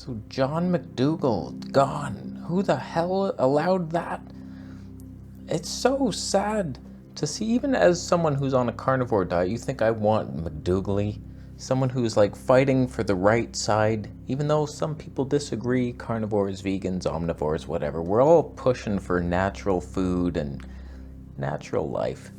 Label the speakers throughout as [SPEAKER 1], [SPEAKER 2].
[SPEAKER 1] So John McDougal, gone. Who the hell allowed that? It's so sad to see, even as someone who's on a carnivore diet, you think I want McDougally, someone who's like fighting for the right side, even though some people disagree, carnivores, vegans, omnivores, whatever. We're all pushing for natural food and natural life.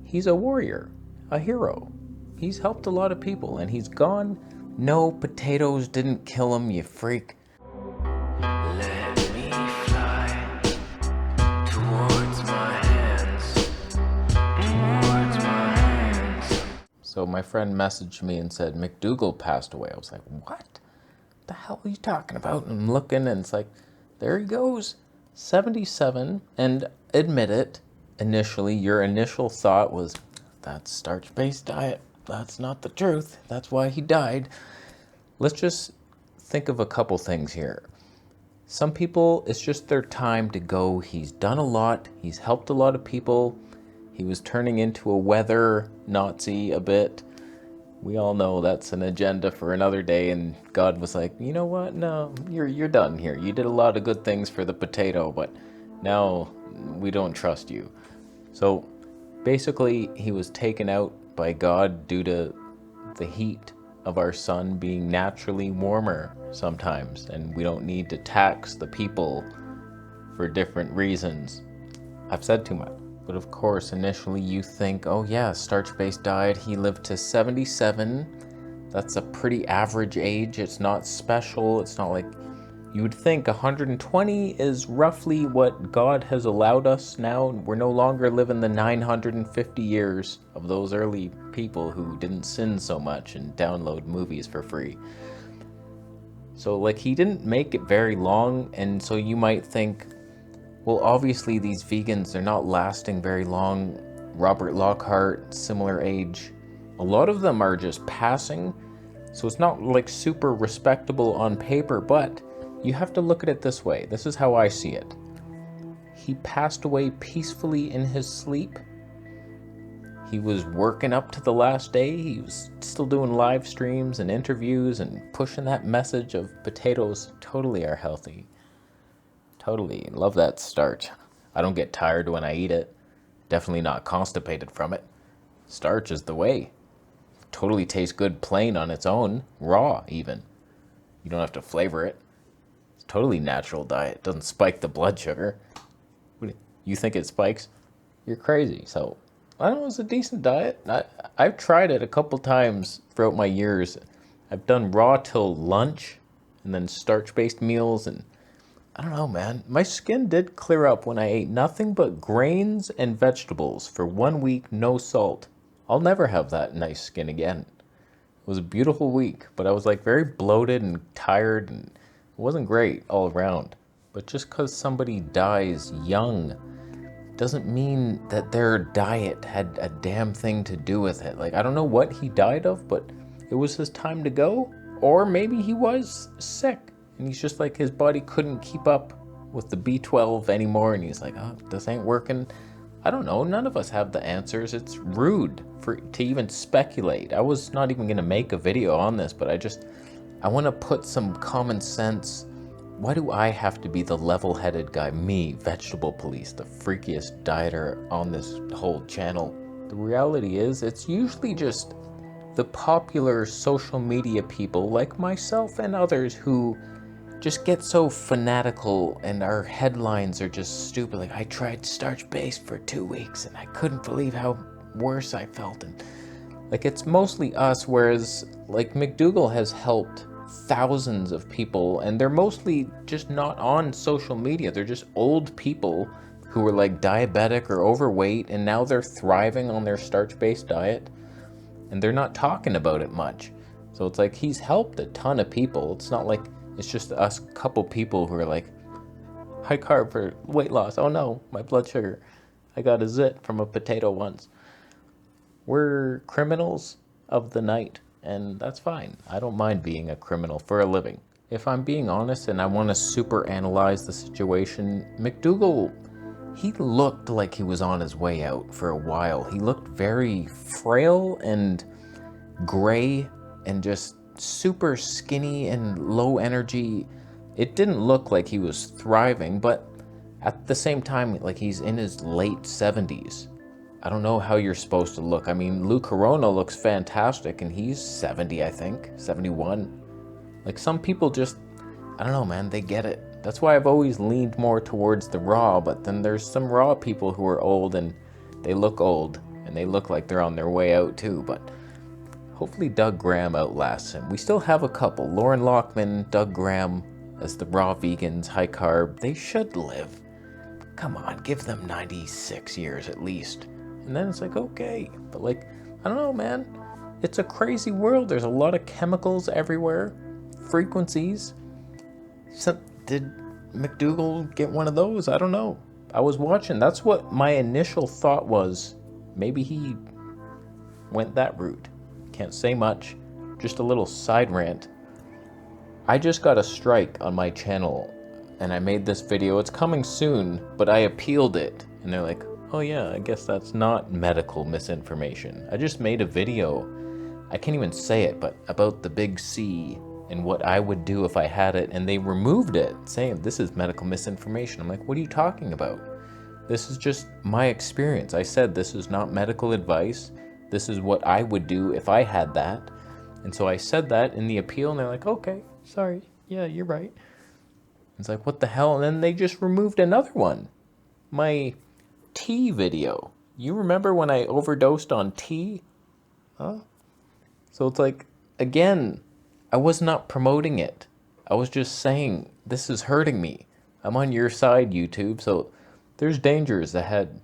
[SPEAKER 1] He's a warrior, a hero. He's helped a lot of people and he's gone. No, potatoes didn't kill him, you freak.
[SPEAKER 2] Let me fly towards my hands, towards my hands.
[SPEAKER 1] So my friend messaged me and said, McDougal passed away. I was like, what the hell are you talking about? And I'm looking and it's like, there he goes, 77. And admit it, initially, your initial thought was, that's starch-based diet. That's not the truth. That's why he died. Let's just think of a couple things here. Some people, it's just their time to go. He's done a lot. He's helped a lot of people. He was turning into a weather Nazi a bit. We all know that's an agenda for another day, and God was like, you know what? No, you're done here. You did a lot of good things for the potato, but now we don't trust you. So basically, he was taken out by God due to the heat of our sun being naturally warmer sometimes, and we don't need to tax the people for different reasons. I've said too much. But of course, initially you think, oh yeah, starch-based diet, he lived to 77. That's a pretty average age. It's not special. It's not like you would think 120 is roughly what God has allowed us now. We're no longer living the 950 years of those early people who didn't sin so much and download movies for free. So like he didn't make it very long, and so you might think, well, obviously these vegans, they're not lasting very long. Robert Lockhart, similar age. A lot of them are just passing, so it's not like super respectable on paper, but you have to look at it this way. This is how I see it. He passed away peacefully in his sleep. He was working up to the last day. He was still doing live streams and interviews and pushing that message of potatoes totally are healthy. Totally. Love that starch. I don't get tired when I eat it. Definitely not constipated from it. Starch is the way. Totally tastes good plain on its own, raw even. You don't have to flavor it. It's totally natural diet. It doesn't spike the blood sugar. You think it spikes? You're crazy. So, I don't know, it's a decent diet. I've tried it a couple times throughout my years. I've done raw till lunch and then starch-based meals, and I don't know, man. My skin did clear up when I ate nothing but grains and vegetables for 1 week, no salt. I'll never have that nice skin again. It was a beautiful week, but I was like very bloated and tired, and it wasn't great all around. But just because somebody dies young doesn't mean that their diet had a damn thing to do with it. Like, I don't know what he died of, but it was his time to go. Or maybe he was sick and he's just like, his body couldn't keep up with the B12 anymore, and he's like, oh, this ain't working. I don't know. None of us have the answers. It's rude to even speculate. I was not even going to make a video on this, but I want to put some common sense. Why do I have to be the level-headed guy? Me, Vegetable Police, the freakiest dieter on this whole channel. The reality is, it's usually just the popular social media people like myself and others who just get so fanatical, and our headlines are just stupid. Like, I tried starch-based for 2 weeks and I couldn't believe how worse I felt. And like, it's mostly us, whereas like McDougal has helped thousands of people, and they're mostly just not on social media. They're just old people who were like diabetic or overweight, and now they're thriving on their starch-based diet, and they're not talking about it much. So it's like he's helped a ton of people. It's not like it's just us couple people who are like, high carb for weight loss. Oh no, my blood sugar. I got a zit from a potato once. We're criminals of the night, and that's fine. I don't mind being a criminal for a living. If I'm being honest and I want to super analyze the situation, McDougal, he looked like he was on his way out for a while. He looked very frail and gray and just super skinny and low energy. It didn't look like he was thriving, but at the same time, like, he's in his late 70s. I don't know how you're supposed to look. I mean, Lou Corona looks fantastic, and he's 70, I think, 71. Like, some people just, I don't know, man, they get it. That's why I've always leaned more towards the Raw, but then there's some Raw people who are old, and they look old, and they look like they're on their way out too, but hopefully Doug Graham outlasts him. We still have a couple, Lauren Lockman, Doug Graham, as the Raw vegans, high carb. They should live. Come on, give them 96 years at least. And then it's like, okay. But like, I don't know, man. It's a crazy world. There's a lot of chemicals everywhere. Frequencies. So, did McDougal get one of those? I don't know. I was watching. That's what my initial thought was. Maybe he went that route. Can't say much. Just a little side rant. I just got a strike on my channel, and I made this video. It's coming soon, but I appealed it. And they're like, oh yeah, I guess that's not medical misinformation. I just made a video, I can't even say it, but about the big C and what I would do if I had it, and they removed it, saying this is medical misinformation. I'm like, what are you talking about? This is just my experience. I said this is not medical advice. This is what I would do if I had that. And so I said that in the appeal, and they're like, okay, sorry, yeah, you're right. It's like, what the hell? And then they just removed another one. My tea video. You remember when I overdosed on tea? Huh? So it's like, again, I was not promoting it. I was just saying, this is hurting me. I'm on your side, YouTube, so there's dangers ahead.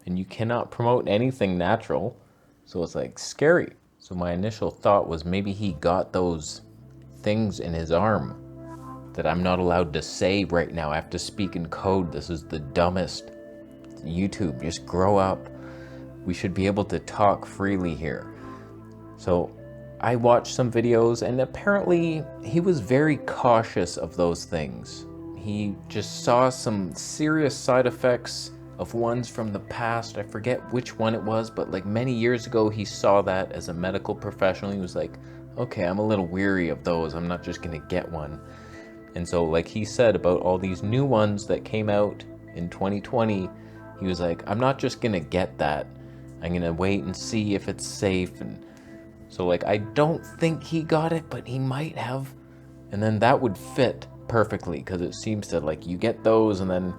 [SPEAKER 1] And you cannot promote anything natural. So it's like scary. So my initial thought was maybe he got those things in his arm that I'm not allowed to say right now. I have to speak in code. This is the dumbest. YouTube, just grow up. We should be able to talk freely here. So I watched some videos, and apparently he was very cautious of those things. He just saw some serious side effects of ones from the past. I forget which one it was, but like many years ago, he saw that as a medical professional. He was like, okay, I'm a little weary of those. I'm not just gonna get one. And so like he said about all these new ones that came out in 2020, he was like, I'm not just gonna get that. I'm gonna wait and see if it's safe. And so like, I don't think he got it, but he might have. And then that would fit perfectly, because it seems to, like, you get those and then,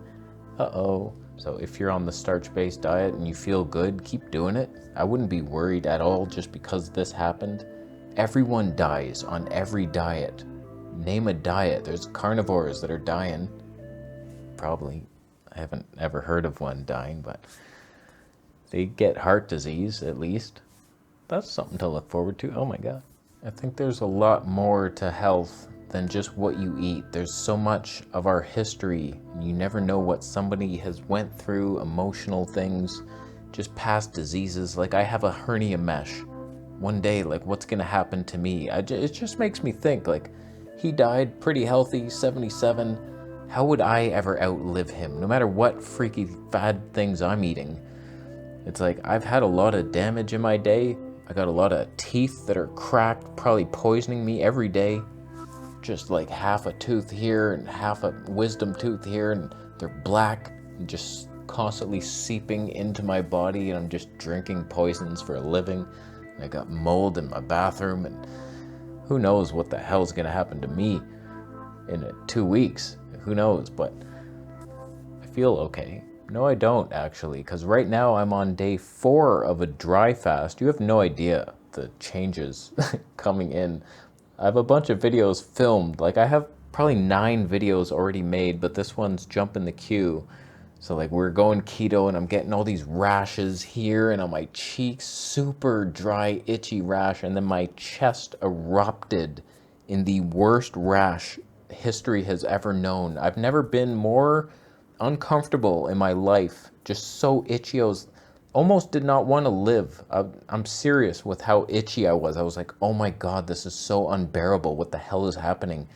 [SPEAKER 1] uh-oh. So if you're on the starch-based diet and you feel good, keep doing it. I wouldn't be worried at all just because this happened. Everyone dies on every diet. Name a diet. There's carnivores that are dying. Probably. I haven't ever heard of one dying, but they get heart disease, at least. That's something to look forward to. Oh my God. I think there's a lot more to health than just what you eat. There's so much of our history. You never know what somebody has went through, emotional things, just past diseases. Like, I have a hernia mesh. One day, like, what's gonna happen to me? It just makes me think, like, he died pretty healthy, 77. How would I ever outlive him? No matter what freaky fad things I'm eating. It's like, I've had a lot of damage in my day. I got a lot of teeth that are cracked, probably poisoning me every day. Just like half a tooth here and half a wisdom tooth here, and they're black and just constantly seeping into my body, and I'm just drinking poisons for a living. And I got mold in my bathroom, and who knows what the hell's gonna happen to me in 2 weeks. Who knows, but I feel okay. No, I don't actually, because right now I'm on day 4 of a dry fast. You have no idea the changes coming in. I have a bunch of videos filmed. Like, I have probably 9 videos already made, but this one's jumping the queue. So like, we're going keto, and I'm getting all these rashes here and on my cheeks, super dry, itchy rash, and then my chest erupted in the worst rash history has ever known. I've never been more uncomfortable in my life, just so itchy. I was almost did not want to live. I'm serious with how itchy I was. I was like, oh my God, this is so unbearable. What the hell is happening?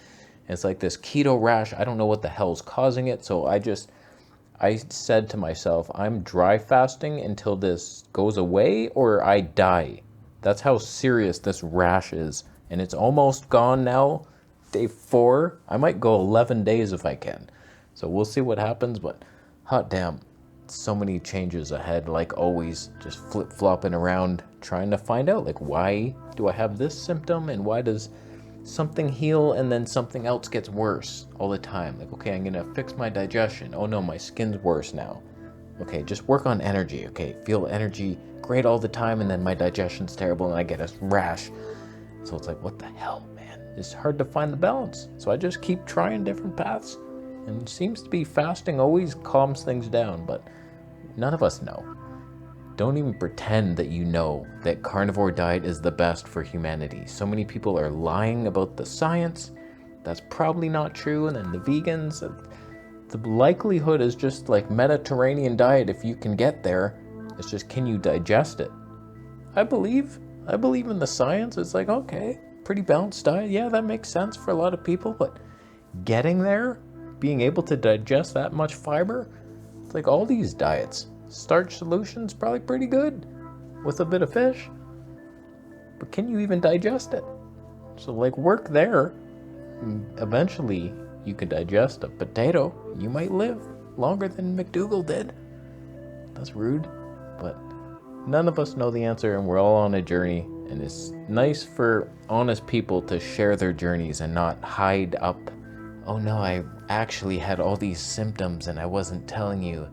[SPEAKER 1] And it's like this keto rash. I don't know what the hell is causing it. So I said to myself, I'm dry fasting until this goes away or I die. That's how serious this rash is. and it's almost gone now. Day 4. I might go 11 days if I can. So we'll see what happens, but hot damn, so many changes ahead, like always, just flip-flopping around, trying to find out, like, why do I have this symptom, and why does something heal and then something else gets worse all the time? Like, okay, I'm gonna fix my digestion. Oh no, my skin's worse now. Okay, just work on energy. Okay, feel energy great all the time, and then my digestion's terrible and I get a rash. So it's like, what the hell, man? It's hard to find the balance. So I just keep trying different paths, and it seems to be fasting always calms things down, but none of us know. Don't even pretend that you know that carnivore diet is the best for humanity. So many people are lying about the science. That's probably not true. And then the vegans, the likelihood is just like Mediterranean diet. If you can get there, it's just, can you digest it? I believe in the science. It's like, okay, pretty balanced diet. Yeah, that makes sense for a lot of people, but getting there, being able to digest that much fiber, it's like all these diets. Starch solution's probably pretty good with a bit of fish, but can you even digest it? So like, work there. Eventually you can digest a potato. You might live longer than McDougall did. That's rude, but none of us know the answer, and we're all on a journey, and it's nice for honest people to share their journeys and not hide up. Oh no, I actually had all these symptoms and I wasn't telling you.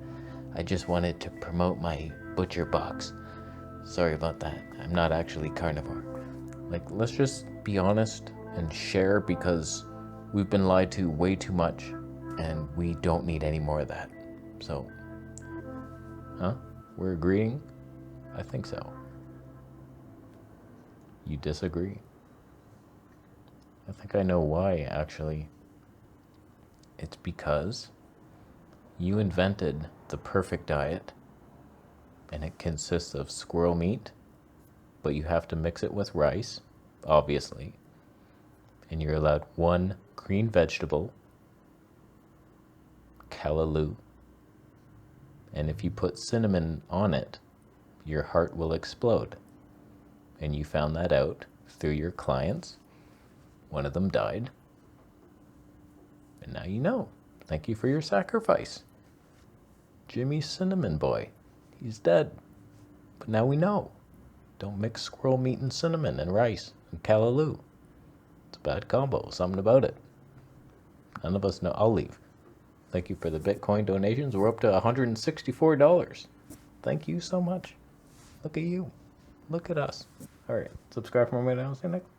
[SPEAKER 1] I just wanted to promote my butcher box. Sorry about that. I'm not actually carnivore. Like, let's just be honest and share, because we've been lied to way too much and we don't need any more of that. So, we're agreeing? I think so. You disagree? I think I know why, actually. It's because you invented the perfect diet, and it consists of squirrel meat, but you have to mix it with rice, obviously, and you're allowed one green vegetable, callaloo, and if you put cinnamon on it, your heart will explode. And you found that out through your clients. One of them died, and now you know. Thank you for your sacrifice. Jimmy Cinnamon Boy, he's dead. But now we know. Don't mix squirrel meat and cinnamon and rice and callaloo. It's a bad combo, something about it. None of us know. I'll leave. Thank you for the Bitcoin donations. We're up to $164. Thank you so much. Look at you. Look at us. All right, subscribe for more videos. See you next.